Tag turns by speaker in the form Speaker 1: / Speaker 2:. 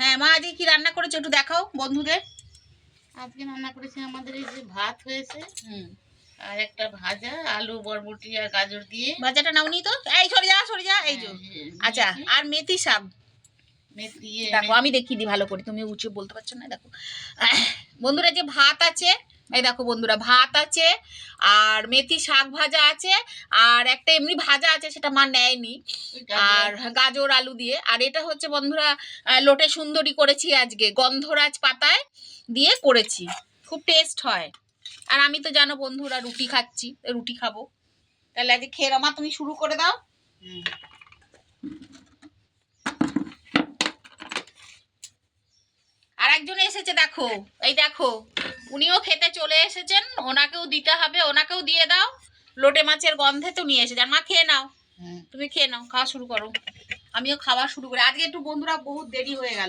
Speaker 1: হ্যাঁ মা আজকে কি রান্না করেছো একটু দেখাও বন্ধুদের।
Speaker 2: আজকে রান্না করেছি আমাদের এই যে ভাত হয়েছে আর একটা ভাজা আলু বরবটি আর গাজর দিয়ে।
Speaker 1: ভাজাটা নাও নি তো, এই সরে যা এই যে। আচ্ছা আর মেথি শাক দেখো, আমি দেখিয়ে দিই ভালো করে, তুমি উঁচু বলতে পারছো না। দেখো বন্ধুরা যে ভাত আছে, এই দেখো বন্ধুরা ভাত আছে আর মেথি শাক ভাজা আছে আর একটা এমনি ভাজা আছে, সেটা মা নেয়নি, আর গাজর আলু দিয়ে। আর এটা হচ্ছে বন্ধুরা লোটে সুন্দরী করেছি আজকে, গন্ধরাজ পাতায় দিয়ে করেছি, খুব টেস্ট হয়। আর আমি তো জানো বন্ধুরা রুটি খাচ্ছি, রুটি খাবো, তাহলে আজকে খেয়ে নাও। মা তুমি শুরু করে দাও। আর একজন এসেছে দেখো, এই দেখো উনিও খেতে চলে এসেছেন, ওনাকেও দিতে হবে, ওনাকেও দিয়ে দাও। লোটে মাছের গন্ধে তো নিয়ে এসেছে। মা খেয়ে নাও, তুমি খেয়ে নাও, খাওয়া শুরু করো, আমিও খাওয়া শুরু করি। আজকে একটু বন্ধুরা বহুত দেরি হয়ে গেল।